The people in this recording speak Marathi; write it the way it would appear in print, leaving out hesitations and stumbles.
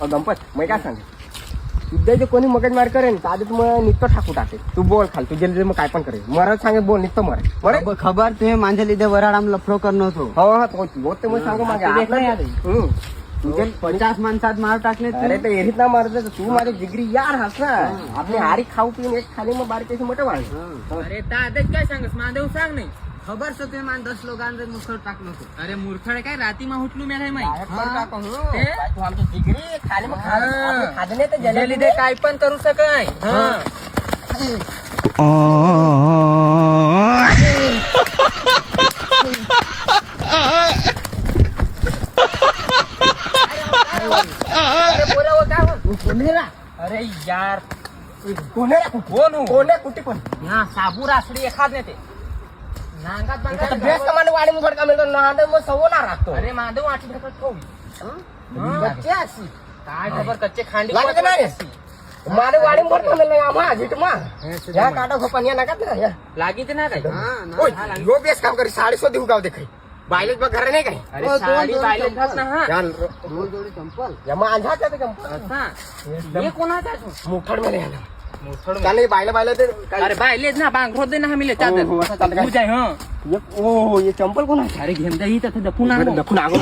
गणपत मी काय सांग उद्या जे कोणी मगजमार करेन तर आधी मग निघतो ठाकू टाके तू बोल खाल तुझ्या लिधे मग काय पण करेल मरत सांगे बोल निघतो मरे खबर तुम्ही माझ्या लिधे वराड आम लफडो करनो होतो हो तो मग सांगू मागे तुझे 50 माणसात मार टाकले अरे तर एरीत ना मारत तू माझे जिगरी यार हस ना आपली हारी खाऊ पिऊन एक खाली मग बारीक मोठं वाढ अरे दादाच काय सांगस माधव सांग नाही खबर सो तुम्ही मान 10 लोकांना मुसळ टाकलो होतो अरे मूर्खड काय राती मा उठलू मी माहिती तू आमची जिगरी खाली मग खादने तर त्याच्या लिधे काय पण करू शकाय अरे यार कोण कुठे पण हा साबू रासडी एखाद नाही ते नांगात बांगात बेस्ट कमांड वाढी मग फडका मिळतो ना मग सवना राहतो अरे माधव आठी ढकत खाऊ बच्चे अशी काय खबर कच्चे खांडी लागत नाही मारे वाढी फडका मिळलं आम्हा झिट मा या काटा खोपान या नका या लागित ना काय ओय यो बेस्ट काम करी 150 देऊ गाव देखै बायलेच बघ घर नाही काय अरे साडी बायले घात ना हा या दोन जोडी चंपल या माझा ते असा हे कोणाचा मुठड मध्ये याला त्याने बायला ते अरे बायलेच ना बांगरोत दे ना हमीले चादर हो, असं चालतं काय? तू जाय हं ओ ये चंपल कोण आहे अरे घेऊन जा ही तर दफून आणू दफून आगो